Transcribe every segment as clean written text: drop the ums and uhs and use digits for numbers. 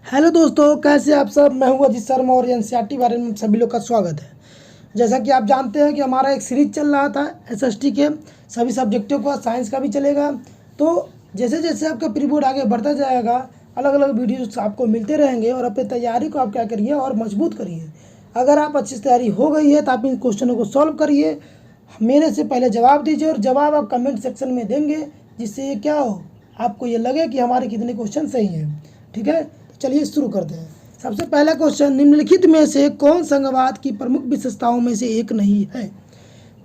Hello दोस्तों, कैसे आप सब। मैं हूं अजीत शर्मा और एनसीईआरटी बारे में सभी लोग का स्वागत है। जैसा कि आप जानते हैं कि हमारा एक सीरीज चल रहा था एसएसटी के सभी सब्जेक्टों का, साइंस का भी चलेगा। तो जैसे जैसे आपका प्री बोर्ड आगे बढ़ता जाएगा, अलग अलग वीडियोस आपको मिलते रहेंगे और अपनी तैयारी को आप क्या करिए और मजबूत करिए। अगर आप अच्छी से तैयारी हो गई है तो आप इन क्वेश्चनों को सॉल्व करिए, मेरे से पहले जवाब दीजिए और जवाब आप कमेंट सेक्शन में देंगे, जिससे ये क्या हो, आपको ये लगे कि हमारे कितने क्वेश्चन सही हैं। ठीक है, तो चलिए शुरू करते हैं। सबसे पहला क्वेश्चन, निम्नलिखित में से कौन संघवाद की प्रमुख विशेषताओं में से एक नहीं है।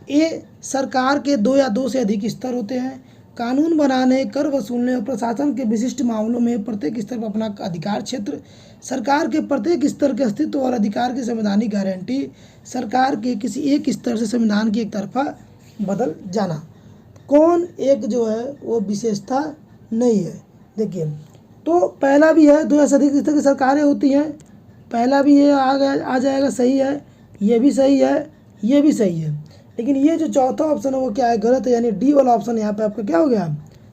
ए, सरकार के दो या दो से अधिक स्तर होते हैं। कानून बनाने, कर वसूलने और प्रशासन के विशिष्ट मामलों में प्रत्येक स्तर पर अपना अधिकार क्षेत्र। सरकार के प्रत्येक स्तर के अस्तित्व और अधिकार की संवैधानिक गारंटी। सरकार के किसी एक स्तर से संविधान की एक तरफा बदल जाना। कौन एक जो है वो विशेषता नहीं है। देखिए, तो पहला भी है, दो या से अधिक स्तर की सरकारें होती हैं। पहला भी ये आ जाएगा, सही है। ये भी सही है, ये भी सही है। लेकिन ये जो चौथा ऑप्शन है वो क्या है, गलत है। यानी डी वाला ऑप्शन यहाँ पे आपका क्या हो गया,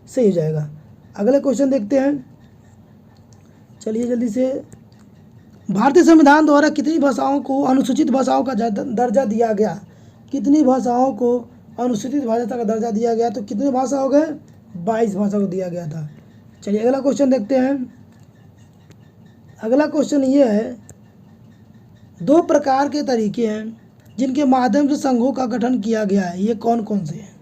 सही हो जाएगा। अगले क्वेश्चन देखते हैं, चलिए जल्दी से। भारतीय संविधान द्वारा कितनी भाषाओं को अनुसूचित भाषाओं का दर्जा दिया गया। कितनी भाषाओं को अनुसूचित भाषा का दर्जा दिया गया, तो कितनी भाषा हो गए, 22 भाषा को दिया गया था। चलिए अगला क्वेश्चन देखते हैं। अगला क्वेश्चन ये है, दो प्रकार के तरीके हैं जिनके माध्यम से संघों का गठन किया गया है, ये कौन कौन से हैं।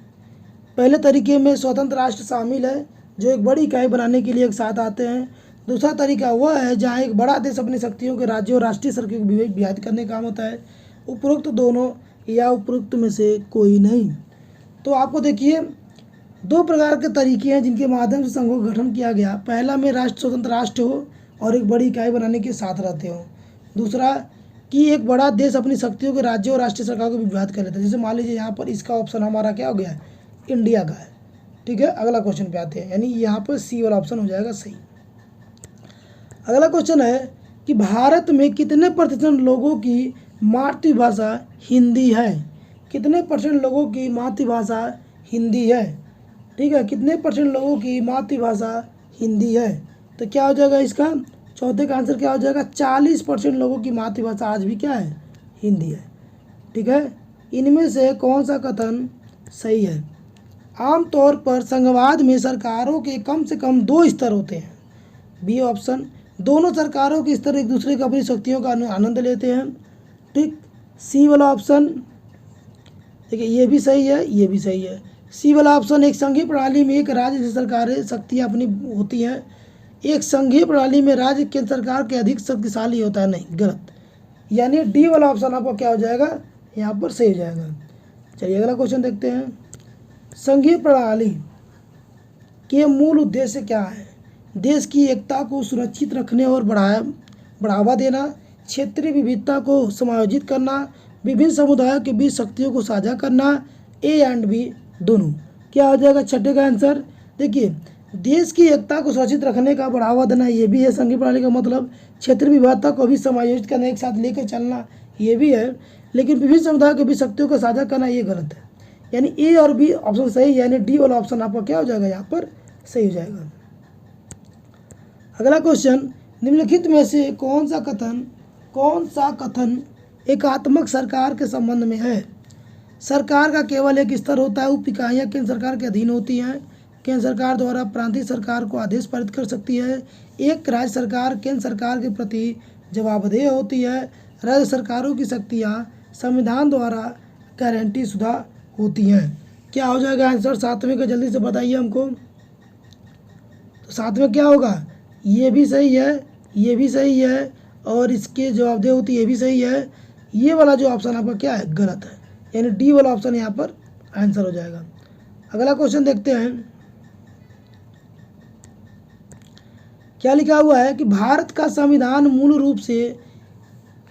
पहले तरीके में स्वतंत्र राष्ट्र शामिल है, जो एक बड़ी इकाई बनाने के लिए एक साथ आते हैं। दूसरा तरीका वह है जहाँ एक बड़ा देश अपनी शक्तियों के राज्यों और राष्ट्रीय शक्तियों को विभाजित करने का काम होता है। उपरोक्त दोनों या उपरोक्त में से कोई नहीं। तो आपको देखिए, दो प्रकार के तरीके हैं जिनके माध्यम से संघों का गठन किया गया। पहला में राष्ट्र स्वतंत्र राष्ट्र हो और एक बड़ी इकाई बनाने के साथ रहते हो। दूसरा कि एक बड़ा देश अपनी शक्तियों के राज्यों और राष्ट्रीय सरकार को विभाजित कर लेता है। जैसे मान लीजिए यहाँ पर इसका ऑप्शन हमारा क्या हो गया, इंडिया का है। ठीक है, अगला क्वेश्चन पे आते हैं, यानी यहाँ पर सी वाला ऑप्शन हो जाएगा सही। अगला क्वेश्चन है कि भारत में कितने प्रतिशत लोगों की मातृभाषा हिंदी है। कितने परसेंट लोगों की मातृभाषा हिंदी है। ठीक है, कितने परसेंट लोगों की मातृभाषा हिंदी है, तो क्या हो जाएगा इसका चौथे का आंसर क्या हो जाएगा, 40% लोगों की मातृभाषा आज भी क्या है, हिंदी है। ठीक है, इनमें से कौन सा कथन सही है। आमतौर पर संघवाद में सरकारों के कम से कम दो स्तर होते हैं। बी ऑप्शन, दोनों सरकारों के स्तर एक दूसरे की अपनी शक्तियों का आनंद लेते हैं। ठीक, सी वाला ऑप्शन, देखिए ये भी सही है, ये भी सही है। सी वाला ऑप्शन, एक संघीय प्रणाली में एक राज्य से सरकारें शक्तियाँ अपनी होती हैं। एक संघीय प्रणाली में राज्य केंद्र सरकार के अधिक शक्तिशाली होता है, नहीं, गलत। यानी डी वाला ऑप्शन आपको क्या हो जाएगा, यहाँ पर सही हो जाएगा। चलिए अगला क्वेश्चन देखते हैं। संघीय प्रणाली के मूल उद्देश्य क्या है। देश की एकता को सुरक्षित रखने और बढ़ावा देना, क्षेत्रीय विविधता को समायोजित करना, विभिन्न समुदायों के बीच शक्तियों को साझा करना, ए एंड बी दोनों। क्या हो जाएगा छठे का आंसर। देखिए, देश की एकता को सुरक्षित रखने का बढ़ावा देना, ये भी है संघीय प्रणाली का मतलब। क्षेत्रीय विविधता को भी समायोजित करना, एक साथ लेकर चलना, ये भी है। लेकिन विभिन्न समुदायों के बीच शक्तियों को साझा करना, ये गलत है। यानी ए और बी ऑप्शन सही, यानी डी वाला ऑप्शन आपका क्या हो जाएगा, यहाँ पर सही हो जाएगा। अगला क्वेश्चन, निम्नलिखित में से कौन सा कथन एकात्मक सरकार के संबंध में है। सरकार का केवल एक स्तर होता है, उप इकाइयाँ केंद्र सरकार के अधीन होती हैं। केंद्र सरकार द्वारा प्रांतीय सरकार को आदेश पारित कर सकती है। एक राज्य सरकार केंद्र सरकार के प्रति जवाबदेह होती है। राज्य सरकारों की शक्तियाँ संविधान द्वारा गारंटी शुदा होती हैं। क्या हो जाएगा आंसर सातवें का, जल्दी से बताइए हमको। तो सातवें क्या होगा, ये भी सही है, ये भी सही है, और इसके जवाबदेह होती है, ये भी सही है। ये वाला जो ऑप्शन आपका क्या है, गलत है। यानी डी वाला ऑप्शन यहाँ पर आंसर हो जाएगा। अगला क्वेश्चन देखते हैं, क्या लिखा हुआ है कि भारत का संविधान मूल रूप से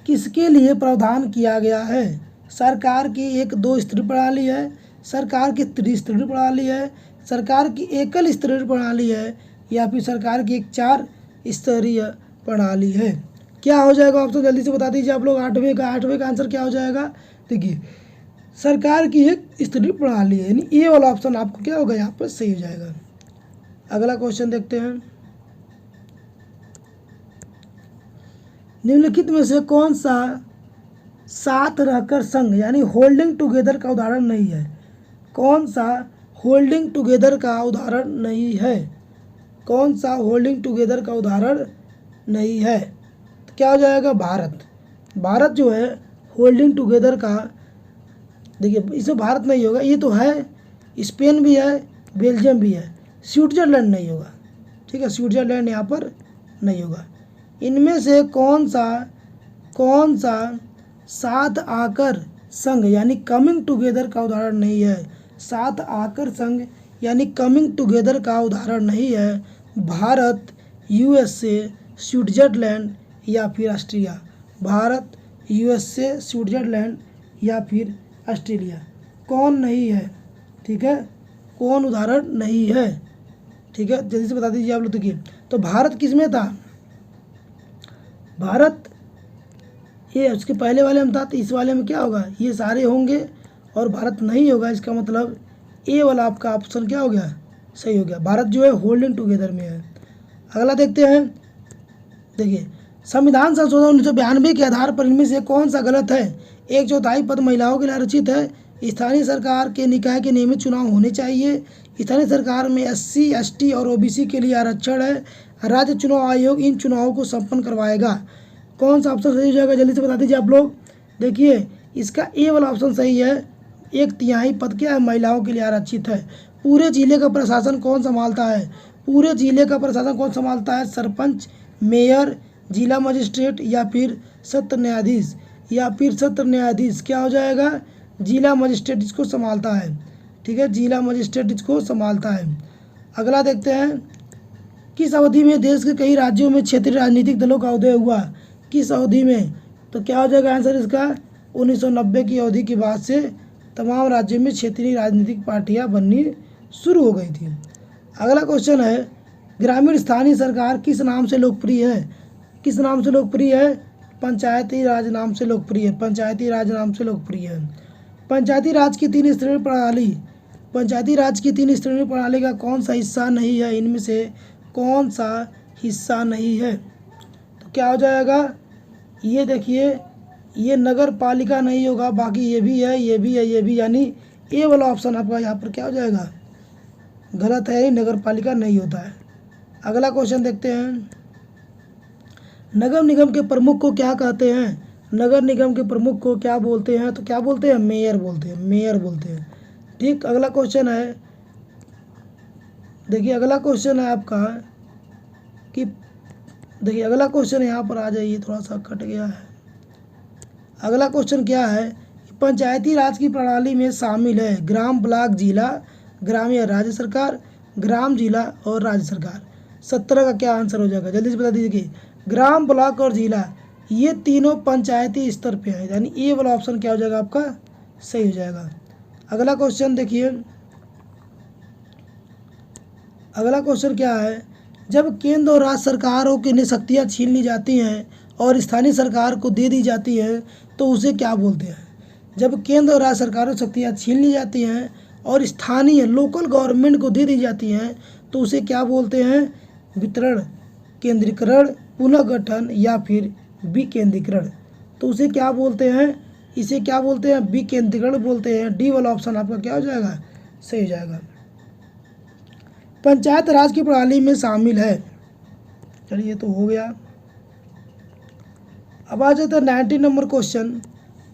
किसके लिए प्रावधान किया गया है। सरकार की एक दो स्तरीय प्रणाली है, सरकार की त्रिस्तरीय प्रणाली है, सरकार की एकल स्तरीय प्रणाली है, या फिर सरकार की एक 4 स्तरीय प्रणाली है। क्या हो जाएगा ऑप्शन जल्दी से बता दीजिए आप लोग। आठवें का आंसर क्या हो जाएगा। देखिए, सरकार की एक स्तरीय प्रणाली है, यानी ए वाला ऑप्शन आपको क्या होगा, यहाँ पर सही हो जाएगा। अगला क्वेश्चन देखते हैं। निम्नलिखित में से कौन सा साथ रहकर संघ यानी होल्डिंग टुगेदर का उदाहरण नहीं है? कौन सा होल्डिंग टुगेदर का उदाहरण नहीं है? कौन सा होल्डिंग टुगेदर का उदाहरण नहीं है? तो क्या हो जाएगा? भारत। भारत जो है होल्डिंग टुगेदर का, देखिए इसमें भारत नहीं होगा, ये तो है, स्पेन भी है, बेल्जियम भी है, स्विट्जरलैंड नहीं होगा। ठीक है, स्विट्जरलैंड यहाँ पर नहीं होगा। इनमें से कौन सा साथ आकर संघ यानी कमिंग टुगेदर का उदाहरण नहीं है? साथ आकर संघ यानी कमिंग टुगेदर का उदाहरण नहीं है। भारत, यूएसए, स्विट्जरलैंड या फिर ऑस्ट्रिया। भारत, यूएसए, स्विट्जरलैंड या फिर ऑस्ट्रेलिया। कौन नहीं है? ठीक है, कौन उदाहरण नहीं है? ठीक है, जल्दी से बता दीजिए आप लोग। देखिए तो भारत किस में था? भारत ये उसके पहले वाले में था, तो इस वाले में क्या होगा? ये सारे होंगे और भारत नहीं होगा। इसका मतलब ए वाला आपका ऑप्शन क्या हो गया? सही हो गया। भारत जो है होल्डिंग टुगेदर में है। अगला देखते हैं। देखिए संविधान संशोधन 1992 के आधार पर इनमें से कौन सा गलत है? 1/4 पद महिलाओं के लिए आरक्षित है। स्थानीय सरकार के निकाय के नियमित चुनाव होने चाहिए। स्थानीय सरकार में SC, ST और OBC के लिए आरक्षण है। राज्य चुनाव आयोग इन चुनावों को संपन्न करवाएगा। कौन सा ऑप्शन सही हो जाएगा? जल्दी से बता दीजिए आप लोग। देखिए इसका ए वाला ऑप्शन सही है। 1/3 पद क्या है? महिलाओं के लिए आरक्षित है। पूरे जिले का प्रशासन कौन संभालता है? पूरे जिले का प्रशासन कौन संभालता है? सरपंच, मेयर, जिला मजिस्ट्रेट या फिर सत्र न्यायाधीश। या फिर सत्र न्यायाधीश क्या हो जाएगा? जिला मजिस्ट्रेट इसको संभालता है। ठीक है, जिला मजिस्ट्रेट इसको संभालता है। अगला देखते हैं। किस अवधि में देश के कई राज्यों में क्षेत्रीय राजनीतिक दलों का उदय हुआ? किस अवधि में? तो क्या हो जाएगा आंसर इसका? 1990 की अवधि के बाद से तमाम राज्यों में क्षेत्रीय राजनीतिक पार्टियां बननी शुरू हो गई थी। अगला क्वेश्चन है, ग्रामीण स्थानीय सरकार किस नाम से लोकप्रिय है? किस नाम से लोकप्रिय है? पंचायती राज नाम से लोकप्रिय है। पंचायती राज नाम से लोकप्रिय है। पंचायती राज की 3 स्तरीय प्रणाली, पंचायती राज की 3 स्तरीय प्रणाली का कौन सा हिस्सा नहीं है? इनमें से कौन सा हिस्सा नहीं है? तो क्या हो जाएगा? ये देखिए, ये नगर पालिका नहीं होगा, बाकी ये भी है, ये भी है, ये भी, यानी ए वाला ऑप्शन आपका यहाँ पर क्या हो जाएगा? गलत है, नगर पालिका नहीं होता है। अगला क्वेश्चन देखते हैं। नगर निगम के प्रमुख को क्या कहते हैं? नगर निगम के प्रमुख को क्या बोलते हैं? तो क्या बोलते हैं? मेयर बोलते हैं। मेयर बोलते हैं। ठीक, अगला क्वेश्चन है। देखिए अगला क्वेश्चन है आपका कि, देखिए अगला क्वेश्चन यहाँ पर आ जाइए, थोड़ा सा कट गया है। अगला क्वेश्चन क्या है? पंचायती राज की प्रणाली में शामिल है ग्राम, ब्लॉक, जिला, ग्राम या राज्य सरकार, ग्राम, जिला और राज्य सरकार। 17 का क्या आंसर हो जाएगा? जल्दी से बता दीजिए कि ग्राम, ब्लॉक और जिला ये तीनों पंचायती स्तर पे है, यानी ए वाला ऑप्शन क्या हो जाएगा आपका? सही हो जाएगा। अगला क्वेश्चन देखिए। अगला क्वेश्चन क्या है? जब केंद्र और राज्य सरकारों की शक्तियाँ छीन ली जाती हैं और स्थानीय सरकार को दे दी जाती है तो उसे क्या बोलते हैं? जब केंद्र और राज्य सरकारों की शक्तियाँ छीन ली जाती हैं और स्थानीय लोकल गवर्नमेंट को दे दी जाती हैं तो उसे क्या बोलते हैं? वितरण, केंद्रीकरण, पुनर्गठन या फिर विकेंद्रीकरण। तो उसे क्या बोलते हैं? इसे क्या बोलते हैं? विकेंद्रीकरण बोलते हैं। डी वाला ऑप्शन आपका क्या हो जाएगा? सही हो जाएगा। पंचायत राज की प्रणाली में शामिल है। चलिए तो हो गया। अब आ जाता है 90 number question.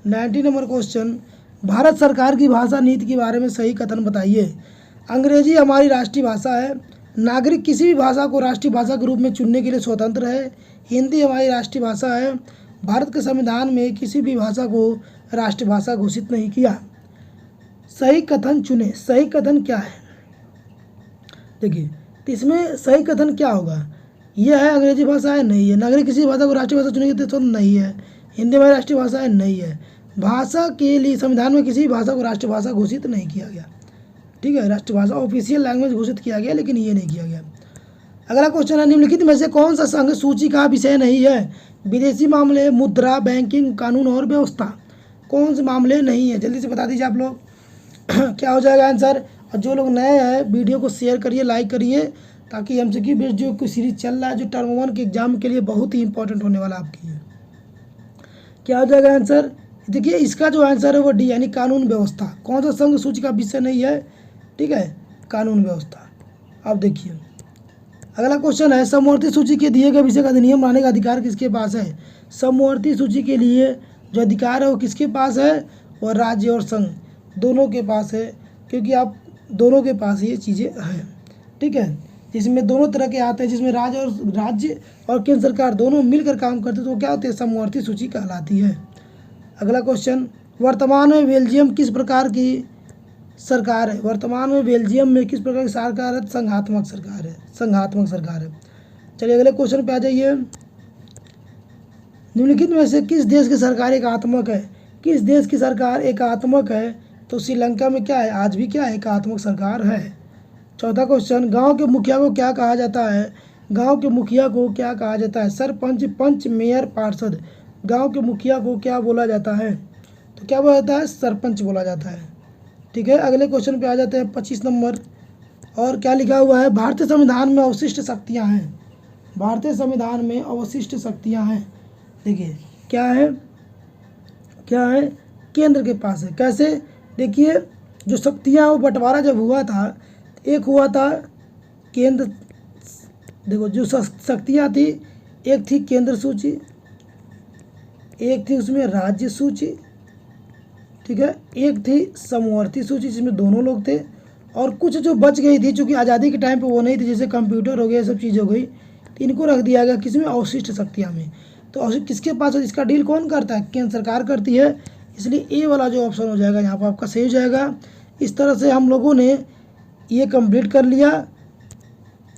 90 number question, Bharat सरकार की भाषा नीति के बारे में सही कथन बताइए। अंग्रेजी हमारी राष्ट्रीय भाषा है। नागरिक किसी भी भाषा को राष्ट्रीय भाषा के रूप में चुनने के लिए स्वतंत्र है। हिंदी हमारी राष्ट्रीय भाषा है। भारत के संविधान में किसी भी भाषा को राष्ट्रीय भाषा घोषित नहीं किया। सही कथन चुने। सही कथन क्या है? देखिए तो इसमें सही कथन क्या होगा? यह है अंग्रेजी भाषा है, नहीं है। नागरिक किसी भाषा को राष्ट्रीय भाषा चुनेंगे तो नहीं है। हिंदी हमारी राष्ट्रीय भाषा है, नहीं है। भाषा के लिए संविधान में किसी भाषा को राष्ट्रीय भाषा घोषित नहीं किया गया। ठीक है, राष्ट्रीय भाषा ऑफिशियल लैंग्वेज घोषित किया गया, लेकिन ये नहीं किया गया। अगला क्वेश्चन है, निम्नलिखित में से कौन सा संघ सूची का विषय नहीं है? विदेशी मामले, मुद्रा, बैंकिंग, कानून और व्यवस्था। कौन से मामले नहीं है? जल्दी से बता दीजिए आप लोग। क्या हो जाएगा आंसर? और जो लोग नए हैं वीडियो को शेयर करिए, लाइक करिए, ताकि MCQ बेस्ड जो सीरीज चल रहा है, जो टर्म 1 के एग्जाम के लिए बहुत ही इंपॉर्टेंट होने वाला आपकी है। क्या हो जाएगा आंसर? देखिए इसका जो आंसर है वो डी यानी कानून व्यवस्था। कौन सा संघ सूची का विषय नहीं है? ठीक है, कानून व्यवस्था। अब देखिए अगला क्वेश्चन है, समवर्ती सूची के दिए गए विषय का अधिनियम बनाने का अधिकार किसके पास है? समवर्ती सूची के लिए जो अधिकार है वो किसके पास है? और राज्य और संघ दोनों के पास है, क्योंकि आप दोनों के पास ये चीज़ें हैं। ठीक है, जिसमें दोनों तरह के आते हैं, जिसमें राज्य और केंद्र सरकार दोनों मिलकर काम करते हैं, तो क्या होती है? समवर्ती सूची कहलाती है। अगला क्वेश्चन, वर्तमान में बेल्जियम किस प्रकार की सरकार है? वर्तमान में बेल्जियम में किस प्रकार की सरकार है? संघात्मक सरकार है, संघात्मक सरकार है। चलिए अगले क्वेश्चन पे आ जाइए। निम्नलिखित में से किस देश की सरकार एकात्मक है? किस देश की सरकार एकात्मक है? तो श्रीलंका में क्या है? आज भी क्या है? एकात्मक सरकार है। चौथा क्वेश्चन, गांव के मुखिया को क्या कहा जाता है? गांव के मुखिया को क्या कहा जाता है? सरपंच, पंच, मेयर, पार्षद। गांव के मुखिया को क्या बोला जाता है? तो क्या बोला जाता है? सरपंच बोला जाता है। ठीक है, अगले क्वेश्चन पे आ जाते हैं 25 नंबर। और क्या लिखा हुआ है? भारतीय संविधान में अवशिष्ट शक्तियाँ हैं। भारतीय संविधान में अवशिष्ट शक्तियाँ हैं। देखिए क्या है? क्या है? केंद्र के पास है। कैसे? देखिए जो शक्तियाँ वो बंटवारा जब हुआ था, एक हुआ था केंद्र, देखो जो शक्तियाँ थी, एक थी केंद्र सूची, एक थी उसमें राज्य सूची, ठीक है, एक थी समवर्ती सूची जिसमें दोनों लोग थे, और कुछ जो बच गई थी चूँकि आज़ादी के टाइम पे वो नहीं थी, जैसे कंप्यूटर हो गया, सब चीज़ हो गई, तो इनको रख दिया गया किसमें? अवशिष्ट शक्तियाँ में। तो अवशिष्ट किसके पास है? इसका डील कौन करता है? केंद्र सरकार करती है। इसलिए ए वाला जो ऑप्शन हो जाएगा यहाँ पर आपका सही हो जाएगा। इस तरह से हम लोगों ने ये कंप्लीट कर लिया।